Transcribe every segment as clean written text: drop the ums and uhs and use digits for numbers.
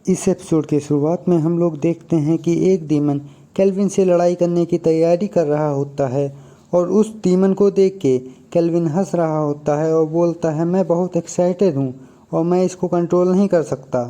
इस एपिसोड के शुरुआत में हम लोग देखते हैं कि एक डीमन केल्विन से लड़ाई करने की तैयारी कर रहा होता है और उस डीमन को देख के केल्विन हंस रहा होता है और बोलता है मैं बहुत एक्साइटेड हूँ और मैं इसको कंट्रोल नहीं कर सकता।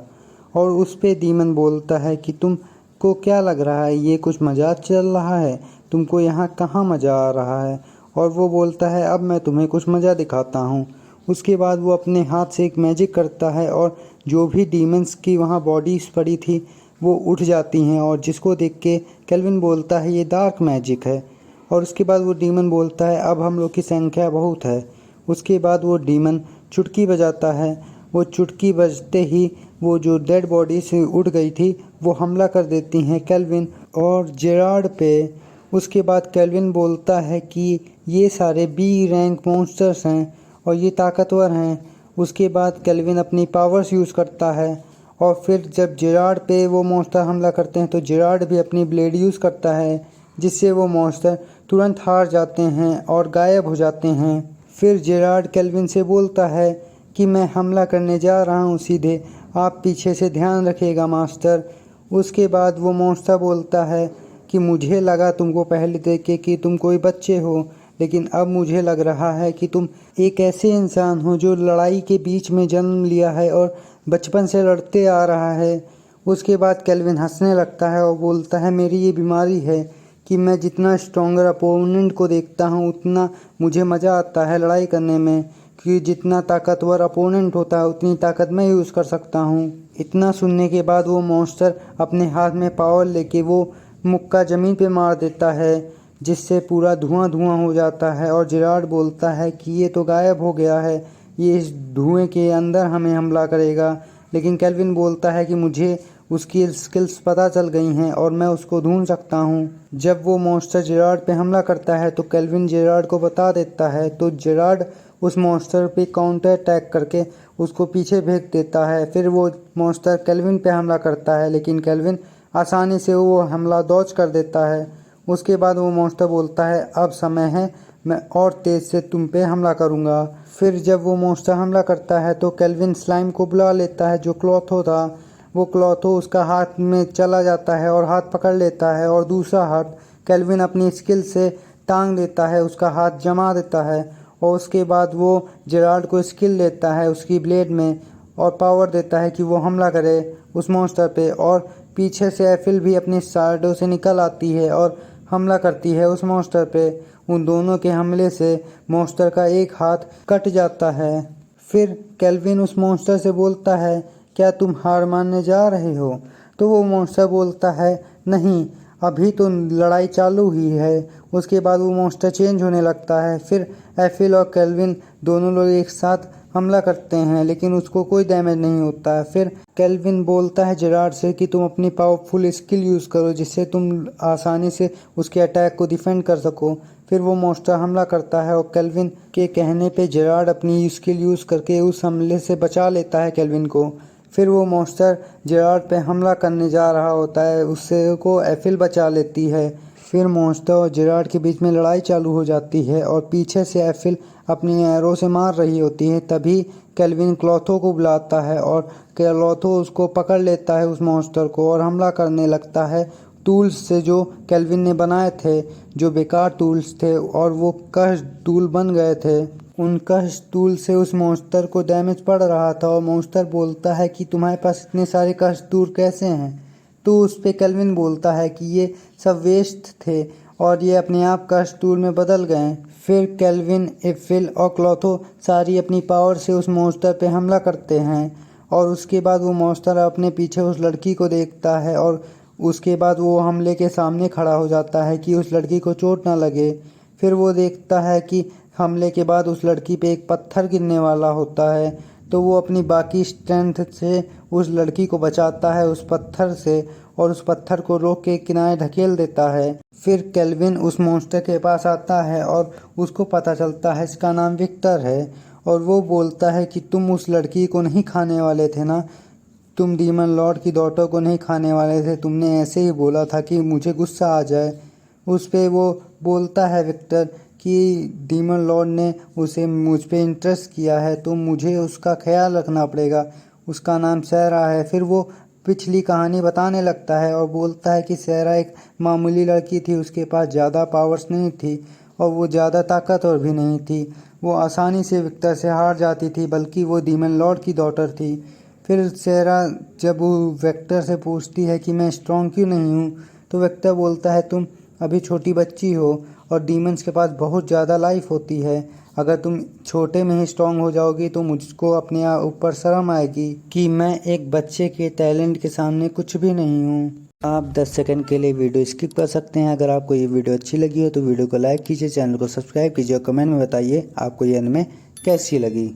और उस पे डीमन बोलता है कि तुमको क्या लग रहा है, ये कुछ मजाक चल रहा है, तुमको यहाँ कहाँ मज़ा आ रहा है। और वो बोलता है अब मैं तुम्हें कुछ मज़ा दिखाता हूँ। उसके बाद वो अपने हाथ से एक मैजिक करता है और जो भी डीमंस की वहाँ बॉडीज पड़ी थी वो उठ जाती हैं और जिसको देख के केल्विन बोलता है ये डार्क मैजिक है। और उसके बाद वो डीमन बोलता है अब हम लोग की संख्या बहुत है। उसके बाद वो डीमन चुटकी बजाता है। वो चुटकी बजते ही वो जो डेड बॉडी से उठ गई थी वो हमला कर देती हैं केल्विन और जेरार्ड पे। उसके बाद केल्विन बोलता है कि ये सारे बी रैंक मॉन्स्टर्स हैं और ये ताकतवर हैं। उसके बाद केल्विन अपनी पावर्स यूज़ करता है और फिर जब जेरार्ड पे वो मॉन्स्टर हमला करते हैं तो जेरार्ड भी अपनी ब्लेड यूज़ करता है जिससे वो मॉन्स्टर तुरंत हार जाते हैं और गायब हो जाते हैं। फिर जेरार्ड केल्विन से बोलता है कि मैं हमला करने जा रहा हूँ सीधे, आप पीछे से ध्यान रखिएगा मास्टर। उसके बाद वो मॉन्स्टर बोलता है कि मुझे लगा तुमको पहले देख के कि तुम कोई बच्चे हो, लेकिन अब मुझे लग रहा है कि तुम एक ऐसे इंसान हो जो लड़ाई के बीच में जन्म लिया है और बचपन से लड़ते आ रहा है। उसके बाद केल्विन हंसने लगता है और बोलता है मेरी ये बीमारी है कि मैं जितना स्ट्रॉन्गर अपोनेंट को देखता हूँ उतना मुझे मज़ा आता है लड़ाई करने में, कि जितना ताकतवर अपोनेंट होता है उतनी ताकत मैं यूज़ कर सकता हूँ। इतना सुनने के बाद वो मॉन्स्टर अपने हाथ में पावर लेके वो मुक्का ज़मीन पे मार देता है जिससे पूरा धुआं धुआं हो जाता है और जेरार्ड बोलता है कि ये तो गायब हो गया है, ये इस धुएं के अंदर हमें हमला करेगा। लेकिन केल्विन बोलता है कि मुझे उसकी स्किल्स पता चल गई हैं और मैं उसको ढूंढ सकता हूँ। जब वो मॉन्स्टर जेरार्ड पे हमला करता है तो केल्विन जेरार्ड को बता देता है तो जेरार्ड उस मॉन्स्टर पे काउंटर अटैक करके उसको पीछे फेंक देता है। फिर वो मॉन्स्टर केल्विन पे हमला करता है लेकिन केल्विन आसानी से वो हमला डॉज कर देता है। उसके बाद वो मॉन्स्टर बोलता है अब समय है, मैं और तेज़ से तुम पे हमला करूँगा। फिर जब वो मॉन्स्टर हमला करता है तो केल्विन स्लाइम को बुला लेता है जो क्लॉथो था। वो क्लॉथो उसका हाथ में चला जाता है और हाथ पकड़ लेता है और दूसरा हाथ केल्विन अपनी स्किल से टांग देता है, उसका हाथ जमा देता है और उसके बाद वो जेरार्ड को स्किल देता है उसकी ब्लेड में और पावर देता है कि वो हमला करे उस मॉन्स्टर पे। और पीछे से एफिल भी अपनी शैडो से निकल आती है और हमला करती है उस मॉन्स्टर पे। उन दोनों के हमले से मॉन्स्टर का एक हाथ कट जाता है। फिर केल्विन उस मॉन्स्टर से बोलता है क्या तुम हार मानने जा रहे हो? तो वो मॉन्स्टर बोलता है नहीं, अभी तो लड़ाई चालू हुई है। उसके बाद वो मॉन्स्टर चेंज होने लगता है। फिर एफिल और केल्विन दोनों लोग एक साथ हमला करते हैं लेकिन उसको कोई डैमेज नहीं होता है। फिर केल्विन बोलता है जेरार्ड से कि तुम अपनी पावरफुल स्किल यूज़ करो जिससे तुम आसानी से उसके अटैक को डिफेंड कर सको। फिर वो मॉन्स्टर हमला करता है और केल्विन के कहने पे जेरार्ड अपनी स्किल यूज़ करके उस हमले से बचा लेता है केल्विन को। फिर वो मॉन्स्टर जेरार्ड पे हमला करने जा रहा होता है, उससे को एफिल बचा लेती है। फिर मॉन्स्टर और जेरार्ड के बीच में लड़ाई चालू हो जाती है और पीछे से एफिल अपनी एरो से मार रही होती है। तभी केल्विन क्लॉथो को बुलाता है और क्लॉथो उसको पकड़ लेता है उस मॉन्स्टर को और हमला करने लगता है टूल्स से जो केल्विन ने बनाए थे, जो बेकार टूल्स थे और वो कश टूल बन गए थे। उन कश टूल से उस मॉन्स्टर को डैमेज पड़ रहा था और मॉन्स्टर बोलता है कि तुम्हारे पास इतने सारे कश टूल कैसे हैं? तो उस पे केल्विन बोलता है कि ये सब वेस्ट थे और ये अपने आप कश टूल में बदल गए। फिर केल्विन, एफिल और क्लॉथो सारी अपनी पावर से उस मॉन्स्टर पे हमला करते हैं और उसके बाद वो मॉन्स्टर अपने पीछे उस लड़की को देखता है और उसके बाद वो हमले के सामने खड़ा हो जाता है कि उस लड़की को चोट ना लगे। फिर वो देखता है कि हमले के बाद उस लड़की पे एक पत्थर गिरने वाला होता है तो वो अपनी बाकी स्ट्रेंथ से उस लड़की को बचाता है उस पत्थर से और उस पत्थर को रोक के किनारे ढकेल देता है। फिर केल्विन उस मॉन्स्टर के पास आता है और उसको पता चलता है इसका नाम विक्टर है और वो बोलता है कि तुम उस लड़की को नहीं खाने वाले थे ना, तुम डीमन लॉर्ड की डॉटर को नहीं खाने वाले थे, तुमने ऐसे ही बोला था कि मुझे गुस्सा आ जाए। उस पे वो बोलता है विक्टर कि डीमन लॉर्ड ने उसे मुझ पे इंटरेस्ट किया है तो मुझे उसका ख्याल रखना पड़ेगा, उसका नाम सैरा है। फिर वो पिछली कहानी बताने लगता है और बोलता है कि सैरा एक मामूली लड़की थी, उसके पास ज़्यादा पावर्स नहीं थी और वो ज़्यादा ताकतवर भी नहीं थी। वो आसानी से विक्टर से हार जाती थी, बल्कि वो डीमन लॉर्ड की डॉटर थी। फिर सैरा जब वो विक्टर से पूछती है कि मैं स्ट्रॉन्ग क्यों नहीं हूँ, तो विक्टर बोलता है तुम अभी छोटी बच्ची हो और डीमंस के पास बहुत ज़्यादा लाइफ होती है। अगर तुम छोटे में ही स्ट्रांग हो जाओगी तो मुझको अपने ऊपर शर्म आएगी कि मैं एक बच्चे के टैलेंट के सामने कुछ भी नहीं हूँ। आप 10 सेकंड के लिए वीडियो स्किप कर सकते हैं। अगर आपको ये वीडियो अच्छी लगी हो तो वीडियो को लाइक कीजिए, चैनल को सब्सक्राइब कीजिए और कमेंट में बताइए आपको ये एनिमे कैसी लगी।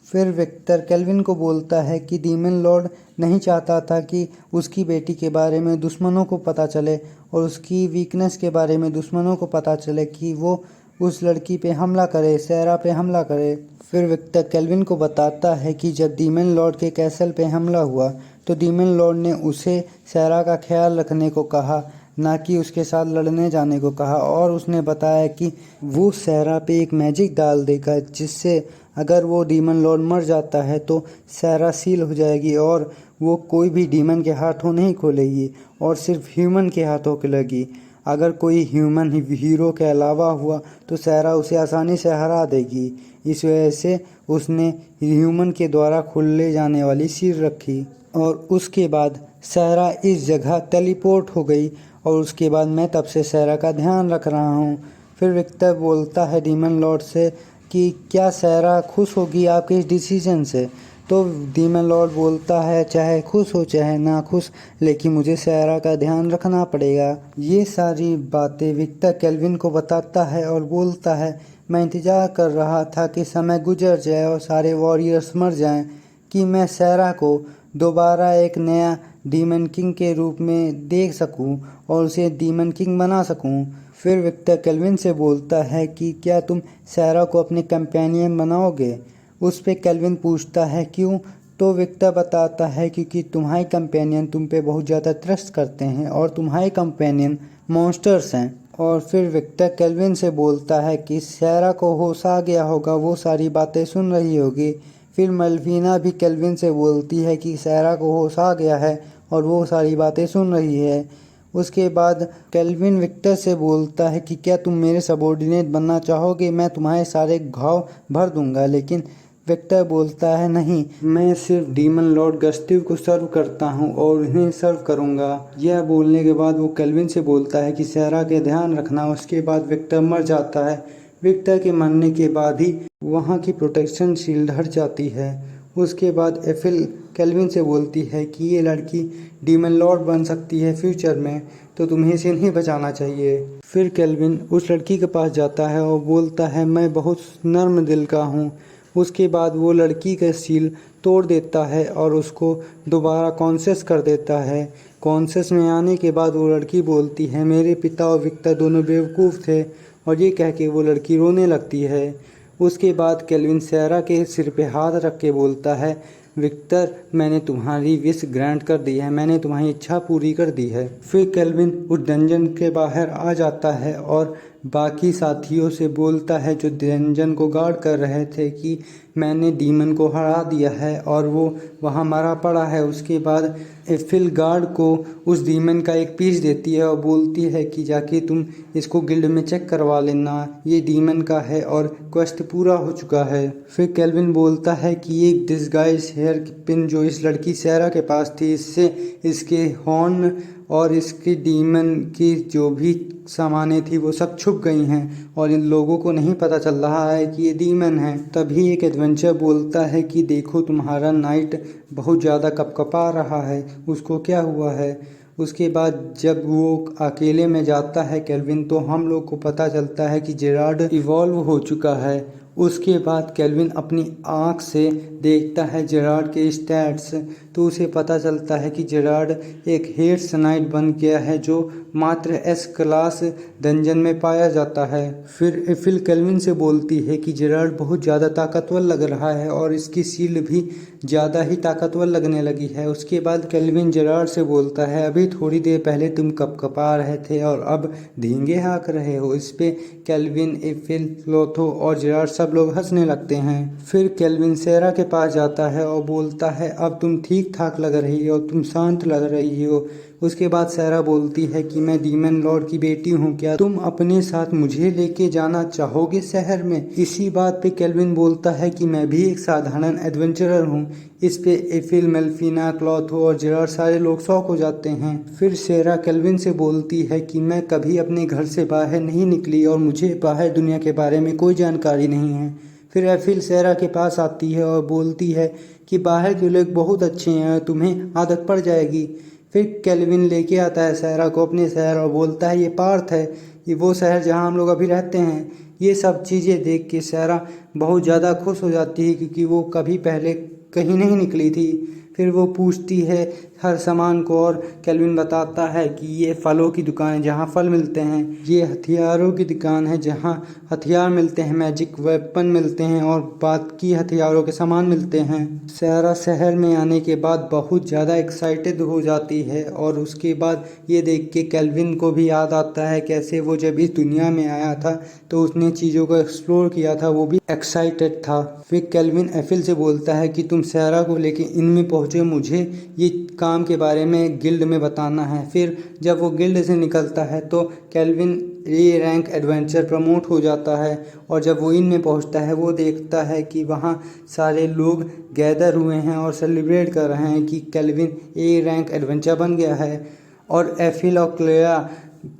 फिर विक्टर केल्विन को बोलता है कि डीमन लॉर्ड नहीं चाहता था कि उसकी बेटी के बारे में दुश्मनों को पता चले और उसकी वीकनेस के बारे में दुश्मनों को पता चले कि वो उस लड़की पे हमला करे, सैरा पे हमला करे। फिर विक्टर केल्विन को बताता है कि जब डीमन लॉर्ड के कैसल पे हमला हुआ तो डीमन लॉर्ड ने उसे सैरा का ख्याल रखने को कहा, ना कि उसके साथ लड़ने जाने को कहा। और उसने बताया कि वो सैरा पे एक मैजिक डाल देगा जिससे अगर वो डीमन लॉर्ड मर जाता है तो सैरा सील हो जाएगी और वो कोई भी डीमन के हाथों नहीं खोलेगी और सिर्फ ह्यूमन के हाथों खोलेगी। अगर कोई ह्यूमन हीरो के अलावा हुआ तो सैरा उसे आसानी से हरा देगी। इस वजह से उसने ह्यूमन के द्वारा खोले जाने वाली सील रखी और उसके बाद सैरा इस जगह टेलीपोर्ट हो गई और उसके बाद मैं तब से सैरा का ध्यान रख रहा हूँ। फिर विक्टर बोलता है डीमन लॉर्ड से कि क्या सैरा खुश होगी आपके इस डिसीजन से। तो डीमन लॉर्ड बोलता है चाहे खुश हो चाहे ना खुश, लेकिन मुझे सैरा का ध्यान रखना पड़ेगा। ये सारी बातें विक्टर केल्विन को बताता है और बोलता है मैं इंतज़ार कर रहा था कि समय गुजर जाए और सारे वॉरियर्स मर जाएं कि मैं सैरा को दोबारा एक नया डीमन किंग के रूप में देख सकूं और उसे डीमन किंग बना सकूं। फिर विक्टर केल्विन से बोलता है कि क्या तुम सैरा को अपने कंपेनियन बनाओगे। उस पे केल्विन पूछता है क्यों, तो विक्टर बताता है क्योंकि तुम्हारे कंपेनियन तुम पे बहुत ज़्यादा ट्रस्ट करते हैं और तुम्हारे कंपेनियन मॉन्स्टर्स हैं। और फिर विक्टर केल्विन से बोलता है कि सैरा को होश आ गया होगा, वो सारी बातें सुन रही होगी। फिर मल्वीना भी केल्विन से बोलती है कि सैरा को होश आ गया है और वो सारी बातें सुन रही है। उसके बाद केल्विन विक्टर से बोलता है कि क्या तुम मेरे सबॉर्डिनेट बनना चाहोगे, मैं तुम्हारे सारे घाव भर दूंगा। लेकिन विक्टर बोलता है नहीं, मैं सिर्फ डीमन लॉर्ड गस्टिव को सर्व करता हूँ और उन्हें सर्व करूँगा। यह बोलने के बाद वो केल्विन से बोलता है कि सैरा के ध्यान रखना। उसके बाद विक्टर मर जाता है। विक्टर के मरने के बाद ही वहाँ की प्रोटेक्शन शील्ड हट जाती है। उसके बाद एफिल केल्विन से बोलती है कि ये लड़की डीमन लॉर्ड बन सकती है फ्यूचर में, तो तुम्हें इसे नहीं बचाना चाहिए। फिर केल्विन उस लड़की के पास जाता है और बोलता है मैं बहुत नर्म दिल का हूँ। उसके बाद वो लड़की का सील तोड़ देता है और उसको दोबारा कॉन्शियस कर देता है। कॉन्शियस में आने के बाद वो लड़की बोलती है मेरे पिता और विक्टर दोनों बेवकूफ़ थे, और ये कह के वो लड़की रोने लगती है। उसके बाद केल्विन सैरा के सिर पे हाथ रख के बोलता है विक्टर, मैंने तुम्हारी विश ग्रांट कर दी है, मैंने तुम्हारी इच्छा पूरी कर दी है। फिर केल्विन उस डंजन के बाहर आ जाता है और बाकी साथियों से बोलता है जो डंजन को गार्ड कर रहे थे कि मैंने डीमन को हरा दिया है और वो वहाँ मरा पड़ा है। उसके बाद एफिल गार्ड को उस डीमन का एक पीस देती है और बोलती है कि जाके तुम इसको गिल्ड में चेक करवा लेना, ये डीमन का है और क्वेस्ट पूरा हो चुका है। फिर केल्विन बोलता है कि एक डिस्गाइज हेयर पिन जो इस लड़की सैरा के पास थी, इससे इसके हॉर्न और इसकी डीमन की जो भी सामानें थी वो सब छुप गई हैं और इन लोगों को नहीं पता चल रहा है कि ये डीमन है। तभी एक एडवेंचर बोलता है कि देखो तुम्हारा नाइट बहुत ज़्यादा कपकपा रहा है, उसको क्या हुआ है। उसके बाद जब वो अकेले में जाता है केल्विन, तो हम लोग को पता चलता है कि जेरार्ड इवॉल्व हो चुका है। उसके बाद केल्विन अपनी आँख से देखता है जेरार्ड के स्टैट्स, तो उसे पता चलता है कि जेरार्ड एक हेड्स नाइट बन गया है जो मात्र एस क्लास डंजन में पाया जाता है। फिर एफिल केल्विन से बोलती है कि जेरार्ड बहुत ज़्यादा ताकतवर लग रहा है और इसकी शील्ड भी ज़्यादा ही ताकतवर लगने लगी है। उसके बाद केल्विन जेरार्ड से बोलता है अभी थोड़ी देर पहले तुम कपकपा रहे थे और अब धींगे हाँक रहे हो। इस पे केल्विन, एफिल, लोथो और जेरार्ड सब सब लोग हंसने लगते हैं। फिर केल्विन सेरा के पास जाता है और बोलता है अब तुम ठीक ठाक लग रही हो, तुम शांत लग रही हो। उसके बाद सेरा बोलती है कि मैं डीमन लॉर्ड की बेटी हूँ, क्या तुम अपने साथ मुझे लेके जाना चाहोगे शहर में। इसी बात पे केल्विन बोलता है कि मैं भी एक साधारण एडवेंचरर हूँ। इस पे एफिल, मेल्फिना, क्लॉथो और जेरार्ड सारे लोग शॉक हो जाते हैं। फिर सेरा केल्विन से बोलती है कि मैं कभी अपने घर से बाहर नहीं निकली और मुझे बाहर दुनिया के बारे में कोई जानकारी नहीं है। फिर एफिल सेरा के पास आती है और बोलती है कि बाहर के लोग बहुत अच्छे हैं, तुम्हें आदत पड़ जाएगी। फिर केल्विन लेके आता है सेरा को अपने शहर और बोलता है ये पार्थ है, ये वो शहर जहाँ हम लोग अभी रहते हैं। ये सब चीज़ें देख के सेरा बहुत ज़्यादा खुश हो जाती है क्योंकि वो कभी पहले कहीं नहीं निकली थी। फिर वो पूछती है हर सामान को और केल्विन बताता है कि ये फलों की दुकान है जहाँ फल मिलते हैं, ये हथियारों की दुकान है जहाँ हथियार मिलते हैं, मैजिक वेपन मिलते हैं और बाकी हथियारों के सामान मिलते हैं। सारा शहर में आने के बाद बहुत ज़्यादा एक्साइटेड हो जाती है और उसके बाद ये देख के केल्विन को भी याद आता है कैसे वो जब इस दुनिया में आया था तो उसने चीज़ों को एक्सप्लोर किया था, वो भी एक्साइटेड था। फिर केल्विन एफिल से बोलता है कि तुम सारा को लेके इनमें पहुँचे, मुझे ये काम के बारे में गिल्ड में बताना है। फिर जब वो गिल्ड से निकलता है तो kelvin A rank adventure promote हो जाता है और जब वो इन में पहुंचता है वो देखता है कि वहाँ सारे लोग गैदर हुए हैं और सेलिब्रेट कर रहे हैं कि केल्विन ए रैंक एडवेंचर बन गया है। और एफिल और क्लेया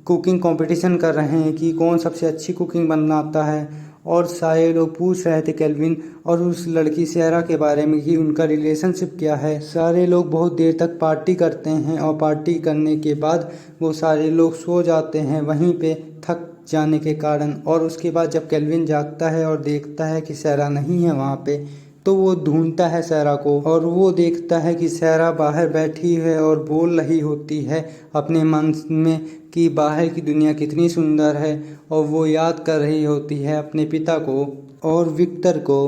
कुकिंग कंपटीशन कर रहे हैं कि कौन सबसे अच्छी कुकिंग बनाता है। और सारे लोग पूछ रहे थे केल्विन और उस लड़की सेरा के बारे में कि उनका रिलेशनशिप क्या है। सारे लोग बहुत देर तक पार्टी करते हैं और पार्टी करने के बाद वो सारे लोग सो जाते हैं वहीं पे थक जाने के कारण। और उसके बाद जब केल्विन जागता है और देखता है कि सेरा नहीं है वहाँ पे तो वो ढूंढता है सेरा को और वो देखता है कि सेरा बाहर बैठी है और बोल रही होती है अपने मन में कि बाहर की दुनिया कितनी सुंदर है और वो याद कर रही होती है अपने पिता को और विक्टर को।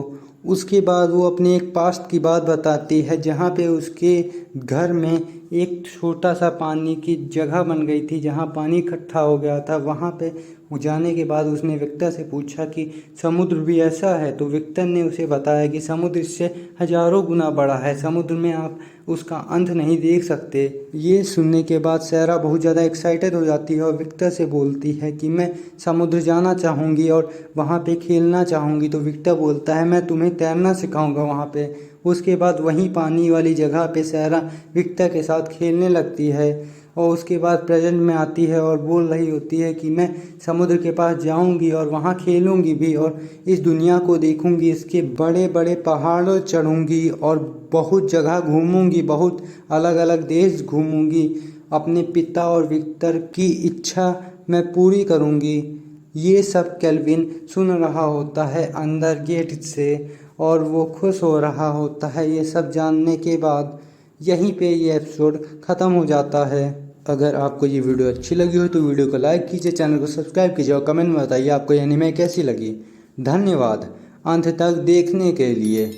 उसके बाद वो अपने एक पास्ट की बात बताती है जहाँ पे उसके घर में एक छोटा सा पानी की जगह बन गई थी जहाँ पानी इकट्ठा हो गया था। वहाँ पे जाने के बाद उसने विक्टर से पूछा कि समुद्र भी ऐसा है, तो विक्टर ने उसे बताया कि समुद्र इससे हजारों गुना बड़ा है, समुद्र में आप उसका अंत नहीं देख सकते। ये सुनने के बाद सारा बहुत ज़्यादा एक्साइटेड हो जाती है और विक्टर से बोलती है कि मैं समुद्र जाना चाहूँगी और वहाँ पे खेलना चाहूँगी। तो विक्टर बोलता है मैं तुम्हें तैरना सिखाऊंगा वहाँ पे। उसके बाद वहीं पानी वाली जगह पे सारा विक्टर के साथ खेलने लगती है और उसके बाद प्रेजेंट में आती है और बोल रही होती है कि मैं समुद्र के पास जाऊंगी और वहाँ खेलूंगी भी और इस दुनिया को देखूंगी, इसके बड़े बड़े पहाड़ों चढ़ूंगी और बहुत जगह घूमूंगी, बहुत अलग अलग देश घूमूंगी। अपने पिता और विक्टर की इच्छा मैं पूरी करूंगी। ये सब केल्विन सुन रहा होता है अंदर गेट से और वो खुश हो रहा होता है ये सब जानने के बाद। यहीं पे ये एपिसोड ख़त्म हो जाता है। अगर आपको ये वीडियो अच्छी लगी हो तो वीडियो को लाइक कीजिए, चैनल को सब्सक्राइब कीजिए और कमेंट में बताइए आपको ये एनीमे कैसी लगी। धन्यवाद अंत तक देखने के लिए।